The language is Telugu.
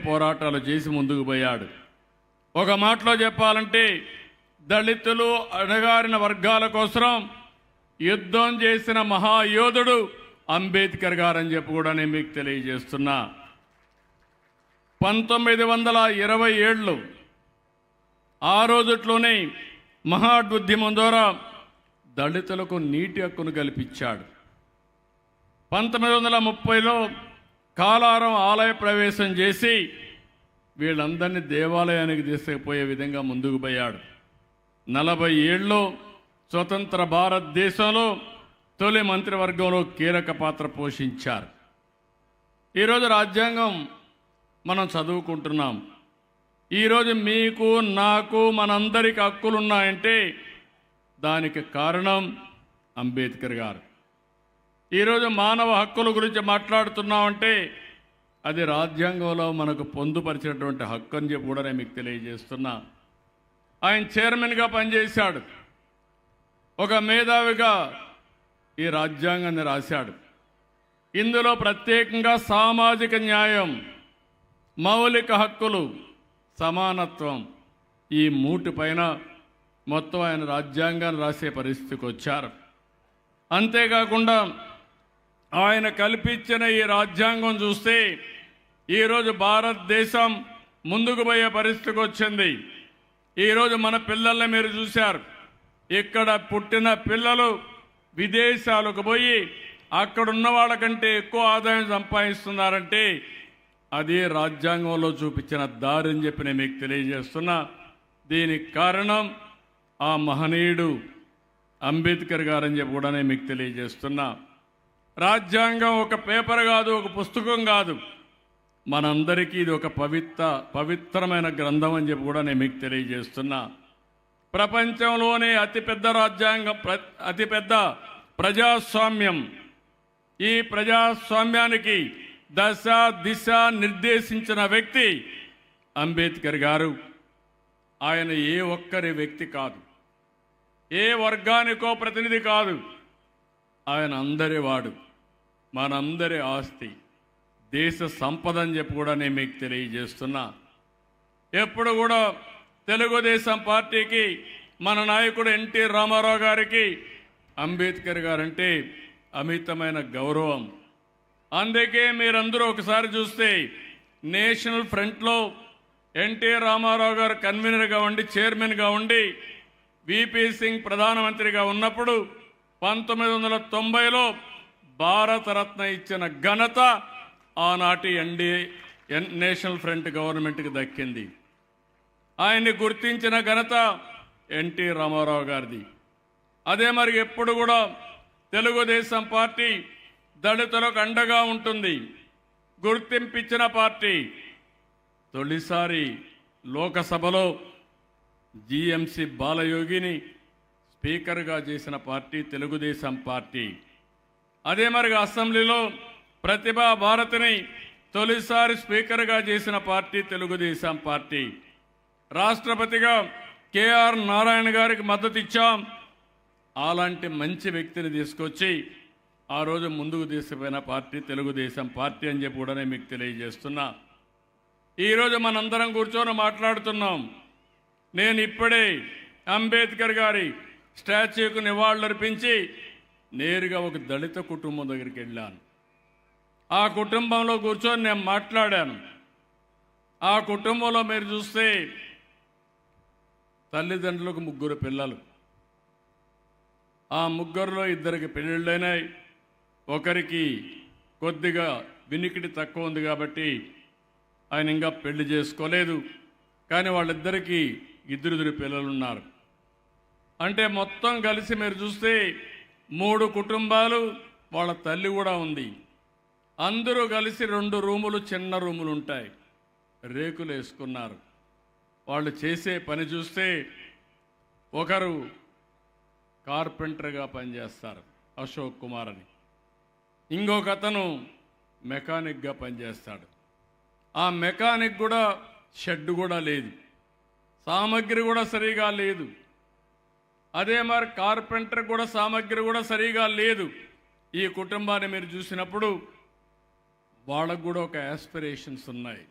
పోరాటాలు చేసి ముందుకు పోయాడు. ఒక మాటలో చెప్పాలంటే దళితులు అణగారిన వర్గాల కోసం యుద్ధం చేసిన మహాయోధుడు అంబేద్కర్ గారని చెప్పి కూడా నేను మీకు తెలియజేస్తున్నా. 1927 ఆ రోజుట్లోనే మహాద్యుద్యమం ద్వారా దళితులకు నీటి హక్కును కల్పించాడు. 1930లో కాలారం ఆలయ ప్రవేశం చేసి వీళ్ళందరినీ దేవాలయానికి తీసుకుపోయే విధంగా ముందుకు పోయాడు. 40 ఏళ్ళు స్వతంత్ర భారతదేశంలో తొలి మంత్రివర్గంలో కీలక పాత్ర పోషించారు. ఈరోజు రాజ్యాంగం మనం చదువుకుంటున్నాం. ఈరోజు మీకు నాకు మనందరికి హక్కులున్నాయంటే దానికి కారణం అంబేద్కర్ గారు. ఈరోజు మానవ హక్కుల గురించి మాట్లాడుతున్నామంటే అది రాజ్యాంగంలో మనకు పొందుపరిచినటువంటి హక్కు అని చెప్పి కూడా నేను మీకు తెలియజేస్తున్నా. ఆయన చైర్మన్గా పనిచేశాడు. ఒక మేధావిగా ఈ రాజ్యాంగాన్ని రాశాడు. ఇందులో ప్రత్యేకంగా సామాజిక న్యాయం, మౌలిక హక్కులు, సమానత్వం ఈ మూటిపైన మొత్తం ఆయన రాజ్యాంగాన్ని రాసే పరిస్థితికి వచ్చారు. అంతేకాకుండా ఆయన కల్పించిన ఈ రాజ్యాంగం చూస్తే ఈరోజు భారతదేశం ముందుకు పోయే పరిస్థితికి వచ్చింది. ఈరోజు మన పిల్లల్ని మీరు చూశారు. ఇక్కడ పుట్టిన పిల్లలు విదేశాలకు పోయి అక్కడున్న వాళ్ళకంటే ఎక్కువ ఆదాయం సంపాదిస్తున్నారంటే అది రాజ్యాంగంలో చూపించిన దారి అని చెప్పి నేను మీకు తెలియజేస్తున్నా. దీనికి కారణం ఆ మహనీయుడు అంబేద్కర్ గారని చెప్పి కూడా నేను మీకు తెలియజేస్తున్నా. రాజ్యాంగం ఒక పేపర్ కాదు, ఒక పుస్తకం కాదు, మనందరికీ ఇది ఒక పవిత్రమైన గ్రంథం అని చెప్పి కూడా నేను మీకు తెలియజేస్తున్నా. ప్రపంచంలోనే అతిపెద్ద రాజ్యాంగం, అతిపెద్ద ప్రజాస్వామ్యం. ఈ ప్రజాస్వామ్యానికి దశ దిశ నిర్దేశించిన వ్యక్తి అంబేద్కర్ గారు. ఆయన ఏ ఒక్కరి వ్యక్తి కాదు, ఏ వర్గానికో ప్రతినిధి కాదు. ఆయన అందరి వాడు, మనందరి ఆస్తి, దేశ సంపద అని చెప్పి కూడా నేను మీకు తెలియజేస్తున్నా. ఎప్పుడు కూడా తెలుగుదేశం పార్టీకి, మన నాయకుడు ఎన్టీ రామారావు గారికి అంబేద్కర్ గారంటే అమితమైన గౌరవం. అందుకే మీరందరూ ఒకసారి చూస్తే నేషనల్ ఫ్రంట్లో ఎన్టీ రామారావు గారు కన్వీనర్గా ఉండి, చైర్మన్గా ఉండి, విపి సింగ్ ప్రధానమంత్రిగా ఉన్నప్పుడు 1990లో భారతరత్న ఇచ్చిన ఘనత ఆనాటి నేషనల్ ఫ్రంట్ గవర్నమెంట్కి దక్కింది. ఆయన్ని గుర్తించిన ఘనత ఎన్టీ రామారావు గారిది. అదే మరి ఎప్పుడు కూడా తెలుగుదేశం పార్టీ దళితులకు అండగా ఉంటుంది, గుర్తింపిచ్చిన పార్టీ. తొలిసారి లోకసభలో జిఎంసి బాలయోగిని స్పీకర్గా చేసిన పార్టీ తెలుగుదేశం పార్టీ. అదే మరి అసెంబ్లీలో ప్రతిభా భారతిని తొలిసారి స్పీకర్గా చేసిన పార్టీ తెలుగుదేశం పార్టీ. రాష్ట్రపతిగా కేఆర్ నారాయణ గారికి మద్దతు ఇచ్చాం. అలాంటి మంచి వ్యక్తిని తీసుకొచ్చి ఆ రోజు ముందుకు తీసుకుపోయిన పార్టీ తెలుగుదేశం పార్టీ అని చెప్పి కూడా నేను మీకు తెలియజేస్తున్నా. ఈరోజు మనందరం కూర్చొని మాట్లాడుతున్నాం. నేను ఇప్పుడే అంబేద్కర్ గారి స్టాచ్యూకు నివాళులర్పించి నేరుగా ఒక దళిత కుటుంబం దగ్గరికి వెళ్ళాను. ఆ కుటుంబంలో కూర్చొని నేను మాట్లాడాను. ఆ కుటుంబంలో మీరు చూస్తే తల్లిదండ్రులకు 3 పిల్లలు. ఆ 3లో 2కి పెళ్ళిళ్ళైనాయి. ఒకరికి కొద్దిగా వినికిడి తక్కువ ఉంది కాబట్టి ఆయన ఇంకా పెళ్లి చేసుకోలేదు. కానీ వాళ్ళిద్దరికీ 2 పిల్లలు ఉన్నారు. అంటే మొత్తం కలిసి మీరు చూస్తే 3 కుటుంబాలు, వాళ్ళ తల్లి కూడా ఉంది. అందరూ కలిసి 2 రూములు, చిన్న రూములు ఉంటాయి, రేకులు వేసుకున్నారు. వాళ్ళు చేసే పని చూస్తే ఒకరు కార్పెంటర్గా పనిచేస్తారు, అశోక్ కుమార్ అని. ఇంకొక అతను మెకానిక్గా పనిచేస్తాడు. ఆ మెకానిక్ కూడా షెడ్ కూడా లేదు, సామగ్రి కూడా సరిగా లేదు. అదే మరి కార్పెంటర్ కూడా సామగ్రి కూడా సరిగా లేదు. ఈ కుటుంబాన్ని మీరు చూసినప్పుడు వాళ్ళకు కూడా ఒక యాస్పిరేషన్స్ ఉన్నాయి.